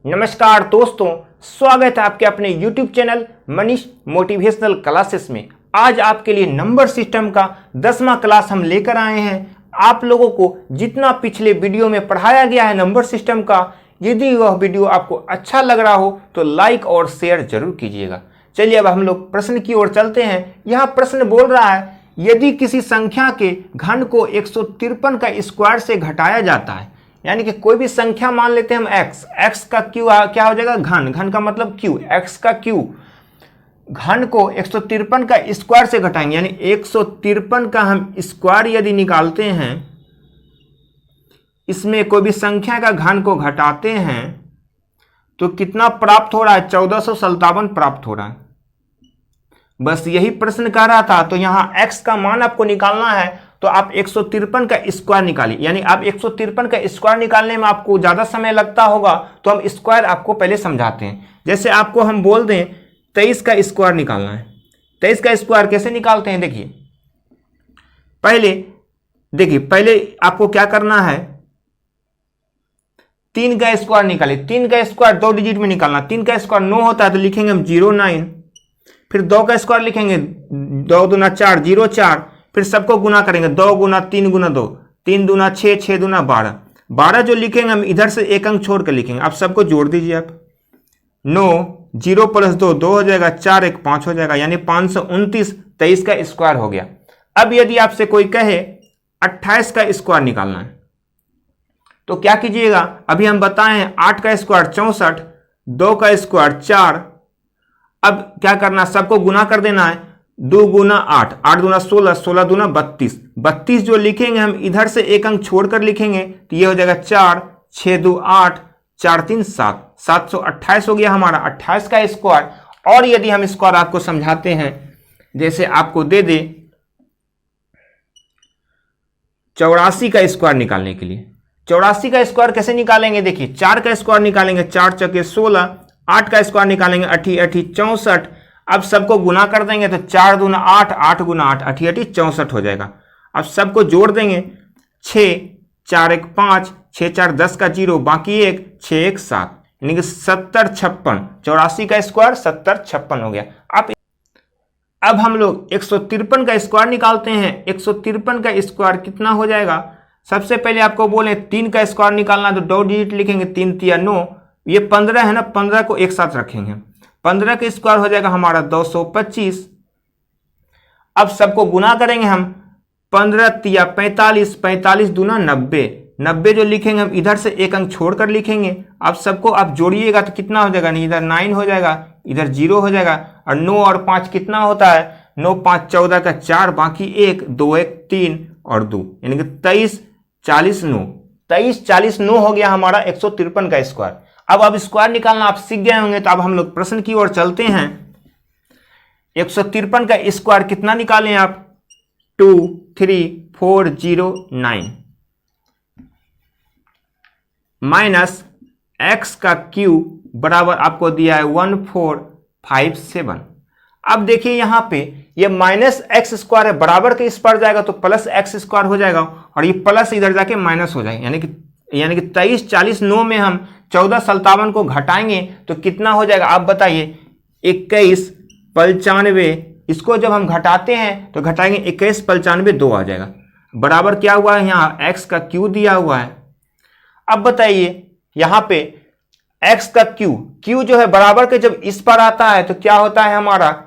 नमस्कार दोस्तों, स्वागत है आपके अपने YouTube channel Manish motivational classes में। आज आपके लिए नंबर सिस्टम का 10वां क्लास हम लेकर आए हैं। आप लोगों को जितना पिछले वीडियो में पढ़ाया गया है नंबर सिस्टम का, यदि वह वीडियो आपको अच्छा लग रहा हो तो लाइक और शेयर जरूर कीजिएगा। चलिए अब हम लोग प्रश्न की ओर चलते हैं। यहाँ प्रश्न बोल रहा है, यदि किसी संख्या के घन को 153 का स्क्वायर से घटाया जाता है, यानी कि कोई भी संख्या मान लेते हैं हम x का क्यू क्या हो जाएगा, घन का मतलब क्यू, x का क्यू, घन को 153 का स्क्वायर से घटाएंगे, यानी 153 का हम स्क्वायर यदि निकालते हैं, इसमें कोई भी संख्या का घन को घटाते हैं तो कितना प्राप्त हो रहा है, 1457 प्राप्त हो रहा है। बस यही प्रश्न कर रहा था। तो यहां x का मान आपको निकालना है तो आप 153 का स्क्वायर निकालिए, यानी आप 153 का स्क्वायर निकालने में आपको ज्यादा समय लगता होगा, तो हम स्क्वायर आपको पहले समझाते हैं। जैसे आपको हम बोल दें 23 का स्क्वायर निकालना है, 23 का स्क्वायर कैसे निकालते हैं, पहले आपको क्या करना है, 3 का स्क्वायर निकालिए। 3 का स्क्वायर 2 डिजिट में निकालना। 3 का स्क्वायर 9 होता है तो लिखेंगे हम 09, फिर 2 का स्क्वायर लिखेंगे 2 दूना 4, 04, फिर सबको गुना करेंगे, 2 गुना 3 गुना 2, 3 दूना 6, 6 दूना 12, 12 जो लिखेंगे हम इधर से एक अंक छोड़ कर लिखेंगे। आप सबको जोड़ दीजिए आप, 9, 0 + 2 2 हो जाएगा, 4 1 5 हो जाएगा, यानी 529 23 का स्क्वायर हो गया। अब यदि आपसे कोई कहे 28 का स्क्वायर निकालना है तो क्या कीजिएगा, अभी हम बताएं 8 का स्क्वायर 64, 2 का स्क्वायर 4। अब क्या करना, सबको गुना कर देना है, 2 गुना 8, 8 दूना 16, 16 दूना 32, 32 जो लिखेंगे हम इधर से एक अंक छोड़कर लिखेंगे तो ये हो जाएगा 4, 6 2 8, 4 3 7, 728 हो गया हमारा 28 का स्क्वायर। और यदि हम स्क्वायर आपको समझाते हैं, जैसे आपको दे दे 84 का स्क्वायर निकालने के लिए, 84 का स्क्वायर कैसे निकालेंगे, देखिए 4 का स्क्वायर निकालेंगे, 4 चौके 16, 8 का स्क्वायर निकालेंगे, 8 8 64। अब सबको गुना कर देंगे तो 4 दूना 8, 8 गुना 8, 8 8 64 हो जाएगा। अब सबको जोड़ देंगे, 6 4 1 5, 6 4 10 का 0, बाकी 1, 6 1 7, यानी कि 70 56, 84 का स्क्वायर 70 56 हो गया। अब हम लोग 153 का स्क्वायर निकालते हैं। 153 का स्क्वायर कितना हो जाएगा, सबसे पहले आपको बोले 3 का स्क्वायर निकालना तो 2 डिजिट लिखेंगे, 3 3 9, ये 15 है ना, 15 को एक साथ रखेंगे, 15 का स्क्वायर हो जाएगा हमारा 225। अब सबको गुना करेंगे हम, 15 3 45, 45 दूना 90, 90 जो लिखेंगे हम इधर से एक अंक छोड़कर लिखेंगे। अब सबको आप जोड़िएगा तो कितना हो जाएगा, इधर 9 हो जाएगा, इधर 0 हो जाएगा, और 9 और 5 कितना होता है, 9 5 14 का 4, बाकी 1 2 1 3 और 2, यानी कि 23 40 9, 23 40 9 हो गया हमारा 153 का स्क्वायर। अब स्क्वायर निकालना आप सीख गए होंगे, तो अब हम लोग प्रश्न की ओर चलते हैं। 153 का स्क्वायर कितना निकालें आप, 23409 माइनस x का क्यू बराबर आपको दिया है 1457। अब देखिए यहां पे ये माइनस एक्स स्क्वायर है, बराबर के इस पर जाएगा तो प्लस एक्स स्क्वायर हो जाएगा, और ये प्लस इधर जाके माइनस हो जाएगा, यानी कि 23 40 9 में हम 1457 को घटाएंगे तो कितना हो जाएगा, आप बताइए। 21 95, इसको जब हम घटाते हैं तो घटाएंगे 21 95 2 आ जाएगा, बराबर क्या हुआ है, यहाँ x का क्यू दिया हुआ है। अब बताइए यहाँ पे x का क्यू जो है बराबर के जब इस पर आता है तो क्या होता है, हमारा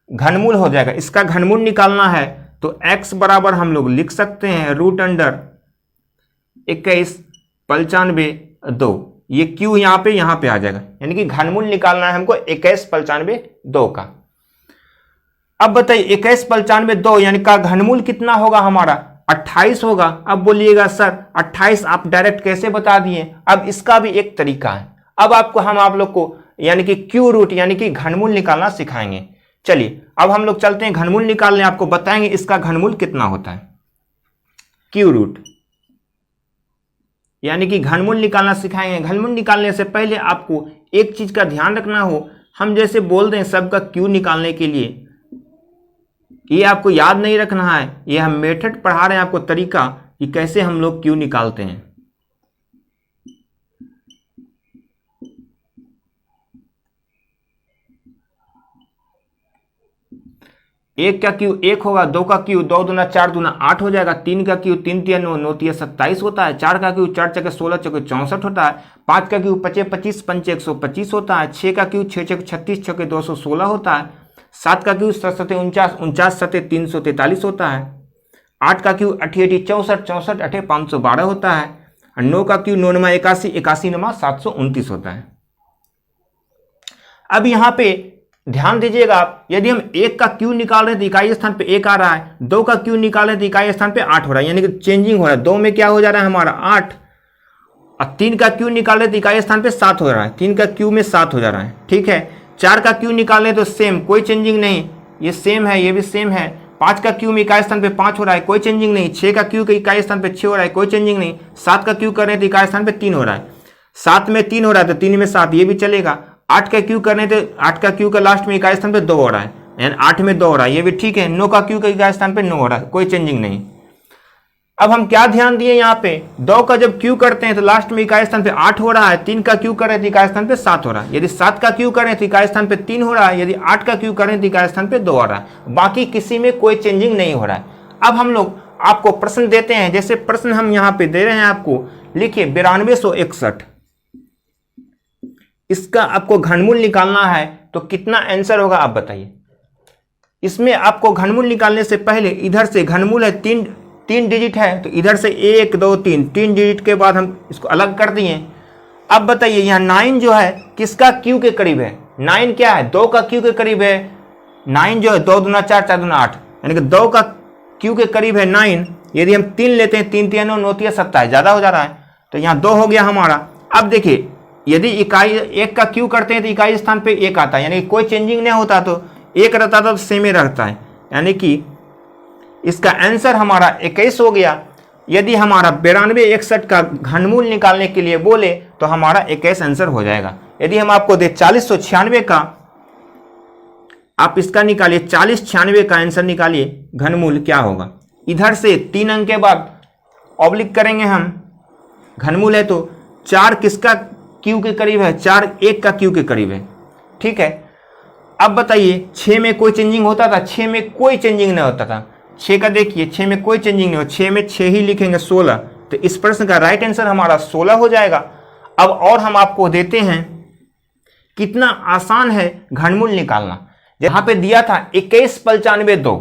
घनमूल हो जाएगा। इसका घनमूल निकालना है तो x बराबर हम लोग लिख सकते हैं √21 95 2, ये क्यू यहाँ पे आ जाएगा, यानी कि घनमूल निकालना है हमको 21 95 2 का। अब बताइए 21 95 2 यानी का घनमूल कितना होगा हमारा, 28 होगा। अब बोलिएगा सर 28 आप डायरेक्ट कैसे बता दिए, अब इसका भी एक तरीका है। अब हम आप लोग को यानी कि क्यू रूट यानी कि घनमूल निकालना सिखाएंगे। चलिए अब हम लोग चलते हैं घनमूल निकालने, आपको बताएंगे इसका घनमूल कितना होता है। क्यू रूट यानी कि घनमूल निकालना सिखाएंगे। घनमूल निकालने से पहले आपको एक चीज का ध्यान रखना हो, हम जैसे बोल दें सबका क्यू निकालने के लिए, ये आपको याद नहीं रखना है, ये हम मेथड पढ़ा रहे हैं आपको, तरीका कि कैसे हम लोग क्यू निकालते हैं। 1 का क्यू 1 होगा, 2 का क्यू 2 दूना 4 दूना 8 हो जाएगा, 3 का क्यू 3 तिया 9 9 तिया 27 होता है, 4 का क्यू 4 चके 16 चके 64 होता है, 5 का क्यू 5 25 पंचे 125 होता है, 6 का क्यू 6 चके 36 छके 216 होता है, 7 का क्यू 7 7 49 49 7 343 होता है, 8 का क्यू 8 8 64 64 8 512 होता है, और 9 का क्यू 9 नमा 81 81 नमा 729 होता है। अब यहां पे ध्यान दीजिएगा आप, यदि हम 1 का क्यू निकाल रहे हैं तो इकाई स्थान पे 1 आ रहा है, 2 का क्यू निकाल रहे हैं तो इकाई स्थान पे 8 हो रहा है, यानी कि चेंजिंग हो रहा है। 2 में क्या हो जा रहा है हमारा 8, और 3 का क्यू निकाल रहे हैं तो इकाई स्थान पे 7 हो रहा है, 3 का क्यू में 7 हो जा रहा है, ठीक है। 4 का क्यू निकाल रहे हैं तो सेम, कोई चेंजिंग नहीं, ये सेम है, ये भी सेम है। 5 का क्यू में इकाई स्थान पे 5 हो रहा है, कोई चेंजिंग नहीं। 6 का क्यू के इकाई स्थान पे 6 हो रहा है, कोई चेंजिंग नहीं। 7 का क्यू कर रहे हैं तो इकाई स्थान पे 3 हो रहा है, 7 में 3 हो रहा है तो 3 में 7, ये भी चलेगा। 8 का क्यू करने थे, 8 का क्यू का लास्ट में इकाई स्थान पे 2 हो रहा है, यानी 8 में 2 हो रहा है, ये भी ठीक है। 9 का क्यू का इकाई स्थान पे 9 हो रहा है, कोई चेंजिंग नहीं। अब हम क्या ध्यान दिए यहाँ पे, 2 का जब क्यू करते हैं तो लास्ट में इकाई स्थान पे 8 हो रहा है, 3 का क्यू कर रहे थे इकाई स्थान पे 7 हो रहा है, यदि 7 का क्यू करें तो इकाई स्थान पे 3 हो रहा है, यदि 8 का क्यू करें तो इकाई स्थान पे 2 हो रहा है, बाकी किसी में कोई चेंजिंग नहीं हो रहा है। अब हम लोग आपको प्रश्न देते हैं, जैसे प्रश्न हम यहाँ पे दे रहे हैं आपको, लिखिए 9261, इसका आपको घनमूल निकालना है तो कितना आंसर होगा आप बताइए। इसमें आपको घनमूल निकालने से पहले इधर से घनमूल है 3 डिजिट है, तो इधर से 1 2 3 डिजिट के बाद हम इसको अलग कर दिए। अब बताइए यहाँ 9 जो है किसका क्यू के करीब है, 9 क्या है 2 का क्यू के करीब है। 9 जो है 2 दूना 4 4 दूना 8, यानी कि 2 का क्यू के करीब है 9। यदि हम 3 लेते हैं, 3 3 9 9 3 27, ज़्यादा हो जा रहा है, तो यहाँ 2 हो गया हमारा। अब देखिए यदि इकाई 1 का क्यू करते हैं तो इकाई स्थान पे 1 आता है, यानी कोई चेंजिंग नहीं होता, तो 1 रहता तो सेम ही रहता है, यानी कि इसका आंसर हमारा 21 हो गया। यदि हमारा 9261 का घनमूल निकालने के लिए बोले तो हमारा 21 आंसर हो जाएगा। यदि हम आपको दे 4096 का, आप इसका निकालिए, 4096 का आंसर निकालिए, घनमूल क्या होगा। इधर से 3 अंक के बाद ऑब्लिक करेंगे हम, घनमूल है तो 4 किसका क्यू के करीब है, 4 1 का क्यू के करीब है, ठीक है। अब बताइए 6 में कोई चेंजिंग होता था, 6 में कोई चेंजिंग नहीं होता था। 6 का देखिए 6 में कोई चेंजिंग नहीं हो, 6 में 6 ही लिखेंगे 16, तो इस प्रश्न का राइट आंसर हमारा 16 हो जाएगा। अब और हम आपको देते हैं, कितना आसान है घनमूल निकालना। यहाँ पे दिया था 2195 2,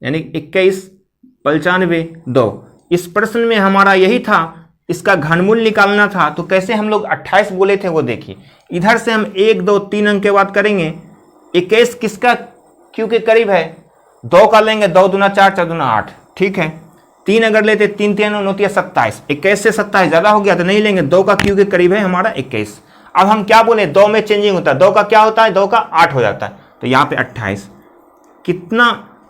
यानी 2195 2, इस प्रश्न में हमारा यही था, इसका घनमूल निकालना था। तो कैसे हम लोग 28 बोले थे वो देखिए, इधर से हम 1 2 3 अंक के बाद करेंगे। 21 किसका क्यू के करीब है, 2 का लेंगे, 2 दूना 4 4 दूना 8, ठीक है। 3 अगर लेते 3 3 9 9 27, 21 से 27 ज़्यादा हो गया तो नहीं लेंगे, 2 का क्यू के करीब है हमारा 21। अब हम क्या बोले, 2 में चेंजिंग होता है, 2 का क्या होता है, 2 का 8 हो जाता है, तो यहाँ पे 28। कितना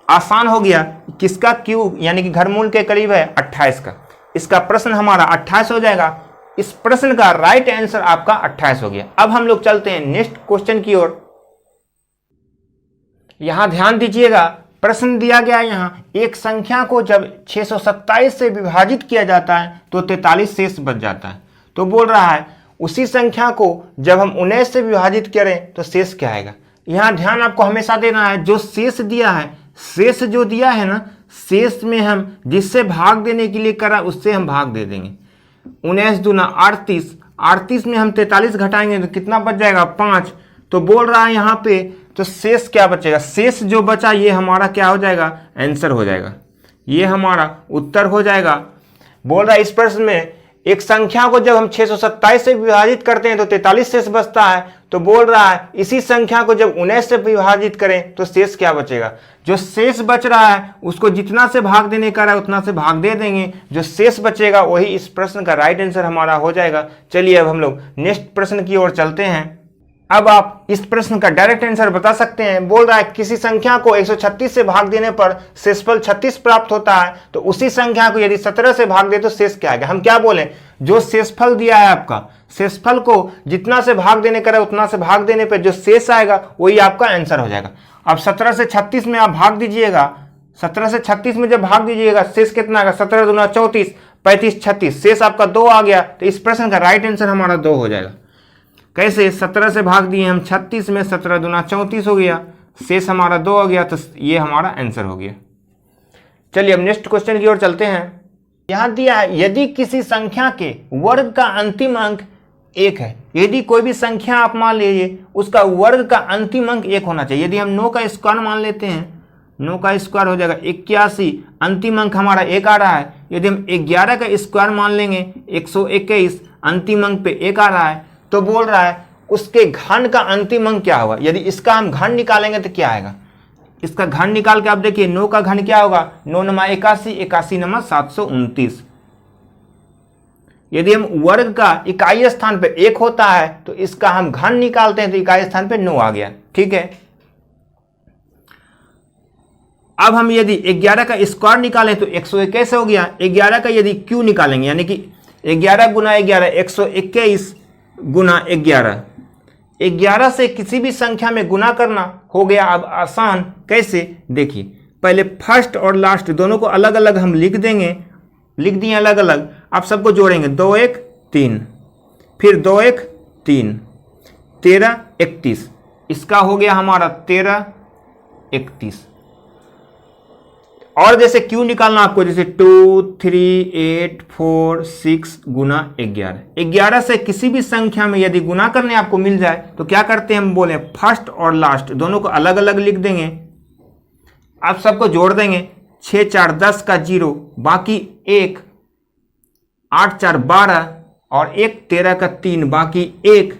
आसान हो गया, किसका क्यू यानी कि घनमूल के करीब है 28 का, इसका प्रश्न हमारा 28 हो जाएगा। इस प्रश्न का राइट आंसर आपका 28 हो गया। अब हम लोग चलते हैं नेक्स्ट क्वेश्चन की ओर। यहां ध्यान दीजिएगा, प्रश्न दिया गया है यहाँ, एक संख्या को जब 627 से विभाजित किया जाता है तो 43 शेष बच जाता है। तो बोल रहा है उसी संख्या को जब हम 19 से विभाजित करें तो शेष क्या आएगा। यहाँ ध्यान आपको हमेशा देना है, जो शेष दिया है, शेष जो दिया है ना, शेष में हम जिससे भाग देने के लिए करा उससे हम भाग दे देंगे। 19 दूना 38, 38 में हम 43 घटाएंगे तो कितना बच जाएगा 5। तो बोल रहा है यहाँ पे, तो शेष क्या बचेगा, शेष जो बचा ये हमारा क्या हो जाएगा, आंसर हो जाएगा, ये हमारा उत्तर हो जाएगा। बोल रहा है इस प्रश्न में एक संख्या को जब हम 627 से विभाजित करते हैं तो 43 शेष बचता है। तो बोल रहा है इसी संख्या को जब 19 से विभाजित करें तो शेष क्या बचेगा। जो शेष बच रहा है उसको जितना से भाग देने का रहा है उतना से भाग दे देंगे, जो शेष बचेगा वही इस प्रश्न का राइट आंसर हमारा हो जाएगा। चलिए अब हम लोग नेक्स्ट प्रश्न की ओर चलते हैं। अब आप इस प्रश्न का डायरेक्ट आंसर बता सकते हैं। बोल रहा है किसी संख्या को 136 से भाग देने पर शेषफल 36 प्राप्त होता है, तो उसी संख्या को यदि 17 से भाग दे तो शेष क्या आएगा। हम क्या बोले, जो शेषफल दिया है आपका, शेषफल को जितना से भाग देने का उतना से भाग देने पर जो शेष आएगा वही आपका आंसर हो जाएगा। अब 17 से 36 में आप भाग दीजिएगा, 17 से 36 में जब भाग दीजिएगा शेष कितना आएगा, 17 दूना 34, 35 36, शेष आपका 2 आ गया। तो इस प्रश्न का राइट आंसर हमारा 2 हो जाएगा। कैसे, 17 से भाग दिए हम 36 में, 17 दूना 34 हो गया, शेष हमारा 2 हो गया, तो ये हमारा आंसर हो गया। चलिए अब नेक्स्ट क्वेश्चन की ओर चलते हैं। यहां दिया है यदि किसी संख्या के वर्ग का अंतिम अंक 1 है, यदि कोई भी संख्या आप मान लीजिए उसका वर्ग का अंतिम अंक 1 होना चाहिए। यदि हम 9 का स्क्वायर मान लेते हैं, 9 का स्क्वायर हो जाएगा 81, अंतिम अंक हमारा 1 आ रहा है। यदि हम 11 का स्क्वायर मान लेंगे 121, अंतिम अंक पे 1 आ रहा है, तो बोल रहा है उसके घन का अंतिम अंक क्या होगा। यदि इसका हम घन निकालेंगे तो क्या आएगा, इसका घन निकाल के आप देखिए 9 का घन क्या होगा, 9 नमा 81, 81 नमा 729। यदि हम वर्ग का इकाई स्थान पे 1 होता है तो इसका हम घन निकालते हैं तो इकाई स्थान पे 9 आ गया। ठीक है, अब हम यदि 11 का स्क्वायर निकालें तो 121 हो गया। 11 का यदि क्यू निकालेंगे यानी कि 11 गुना 11 121 गुना 11, 11 से किसी भी संख्या में गुना करना हो गया अब आसान। कैसे, देखिए पहले फर्स्ट और लास्ट दोनों को अलग अलग हम लिख देंगे, लिख दिए अलग अलग। आप सबको जोड़ेंगे 2 1 3, फिर 2 1 3, 13 31, इसका हो गया हमारा 13 31। और जैसे क्यू निकालना आपको, जैसे 2 3 8 4 6 गुना 11, 11 से किसी भी संख्या में यदि गुना करने आपको मिल जाए तो क्या करते हैं, हम बोले फर्स्ट और लास्ट दोनों को अलग अलग लिख देंगे। आप सबको जोड़ देंगे, 6 4 10 का 0, बाकी 1, 8 4 12 और 1 13 का 3, बाकी 1,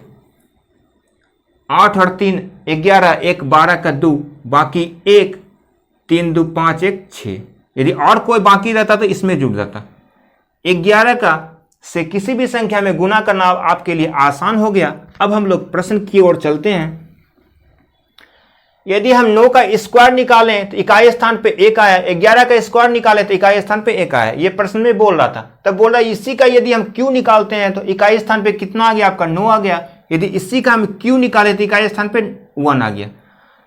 8 और 3 11, 1 12 का 2, बाकी 1, 3 2 5 1 6। यदि और कोई बाकी रहता तो इसमें जुड़ जाता। 11 का से किसी भी संख्या में गुना करना आपके लिए आसान हो गया। अब हम लोग प्रश्न की ओर चलते हैं। यदि हम 9 का स्क्वायर निकालें तो इकाई स्थान पे 1 आया, 11 का स्क्वायर निकालें तो इकाई स्थान पे 1 आया। ये प्रश्न में बोल रहा था, तब बोल रहा है इसी का यदि हम क्यू निकालते हैं तो इकाई स्थान पे कितना आ गया आपका 9 आ गया। यदि इसी का हम क्यू निकालें तो इकाई स्थान पे 1 आ गया।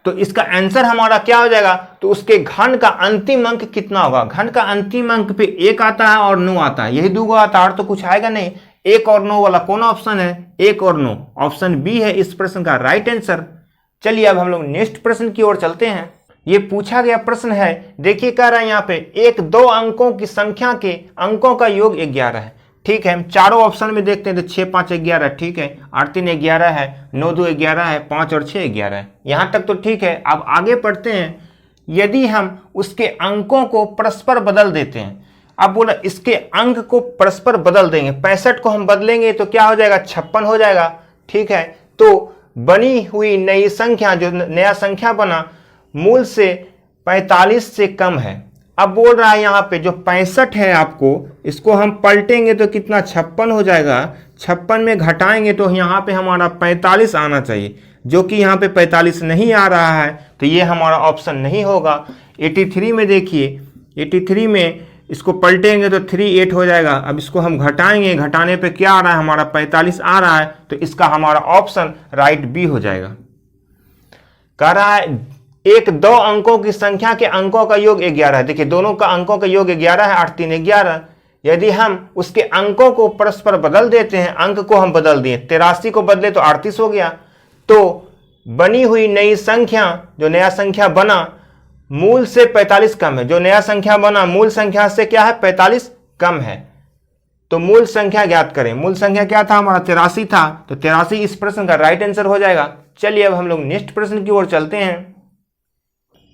तो इसका आंसर हमारा क्या हो जाएगा, तो उसके घन का अंतिम अंक कितना होगा। घन का अंतिम अंक पे 1 आता है और 9 आता है, यही दो आता है और तो कुछ आएगा नहीं। 1 और 9 वाला कौन ऑप्शन है, 1 और 9, ऑप्शन बी है इस प्रश्न का राइट आंसर। चलिए अब हम लोग नेक्स्ट प्रश्न की ओर चलते हैं। ये पूछा गया प्रश्न है, देखिए कह रहा है यहाँ पे 1 2 अंकों की संख्या के अंकों का योग 11 है। ठीक है, हम चारों ऑप्शन में देखते हैं तो 6 5 11, ठीक है, 8 3 11 है, 9 2 11 है, 5 और 6 11 है। यहाँ तक तो ठीक है। अब आगे पढ़ते हैं। यदि हम उसके अंकों को परस्पर बदल देते हैं, अब बोला इसके अंक को परस्पर बदल देंगे, 65 को हम बदलेंगे तो क्या हो जाएगा, 56 हो जाएगा। ठीक है, तो बनी हुई नई संख्या, जो नया संख्या बना, मूल से 45 से कम है। अब बोल रहा है यहाँ पे जो 65 है आपको, इसको हम पलटेंगे तो कितना 56 हो जाएगा। 56 में घटाएंगे तो यहाँ पे हमारा 45 आना चाहिए, जो कि यहाँ पे 45 नहीं आ रहा है, तो ये हमारा ऑप्शन नहीं होगा। 83 में देखिए, 83 में इसको पलटेंगे तो 38 हो जाएगा। अब इसको हम घटाएंगे, घटाने पे क्या आ रहा है हमारा 45 आ रहा है, तो इसका हमारा ऑप्शन राइट बी हो जाएगा। कह रहा है 1 2 अंकों की संख्या के अंकों का योग 11 है। देखिए दोनों का अंकों का योग 11 है, 8 3 11। यदि हम उसके अंकों को परस्पर बदल देते हैं, अंक को हम बदल दिए, 83 को बदले तो 38 हो गया। तो बनी हुई नई संख्या, जो नया संख्या बना, मूल से 45 कम है। जो नया संख्या बना मूल संख्या से क्या है, 45 कम है। तो मूल संख्या ज्ञात करें। मूल संख्या क्या था हमारा, 83 था, तो 83 इस प्रश्न का राइट आंसर हो जाएगा। चलिए अब हम लोग नेक्स्ट प्रश्न की ओर चलते हैं।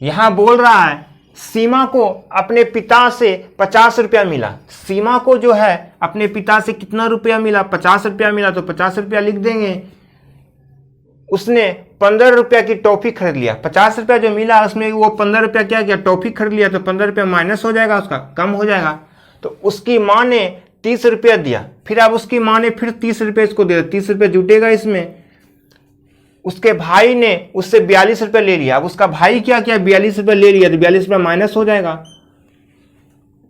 यहां बोल रहा है सीमा को अपने पिता से 50 रुपया मिला। सीमा को जो है अपने पिता से कितना रुपया मिला, 50 रुपया मिला, तो 50 रुपया लिख देंगे। उसने 15 रुपया की टॉफी खरीद लिया। 50 रुपया जो मिला उसमें वो 15 रुपया क्या किया, टॉफी खरीद लिया, तो 15 रुपया माइनस हो जाएगा, उसका कम हो जाएगा। तो उसकी माँ ने 30 रुपया दिया, फिर अब उसकी माँ ने फिर 30 रुपये इसको दे दिया, 30 रुपये जुटेगा इसमें। उसके भाई ने उससे 42 रुपये ले लिया। अब उसका भाई क्या किया, 42 रुपये ले लिया, तो 42 रुपये माइनस हो जाएगा।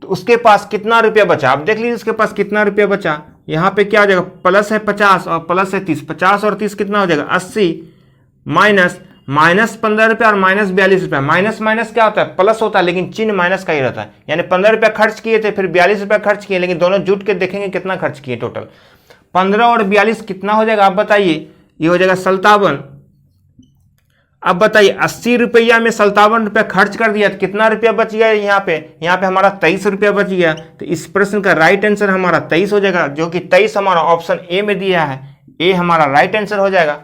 तो उसके पास कितना रुपया बचा, आप देख लीजिए उसके पास कितना रुपया बचा। यहाँ पे क्या हो जाएगा, प्लस है 50 और प्लस है 30, 50 और 30 कितना हो जाएगा 80, माइनस 15 रुपया और माइनस 42 रुपया। माइनस माइनस क्या होता है, प्लस होता है, लेकिन चिन्ह माइनस का ही रहता है। यानी 15 रुपया खर्च किए थे, फिर 42 रुपया खर्च किए, लेकिन दोनों जुट के देखेंगे कितना खर्च किए टोटल। 15 और 42 कितना हो जाएगा आप बताइए, ये हो जाएगा 57। अब बताइए 80 रुपया में 57 रुपया खर्च कर दिया तो कितना रुपया बच गया यहाँ पे हमारा 23 रुपया बच गया। तो इस प्रश्न का राइट आंसर हमारा 23 हो जाएगा, जो कि 23 हमारा ऑप्शन ए में दिया है। ए हमारा राइट आंसर हो जाएगा।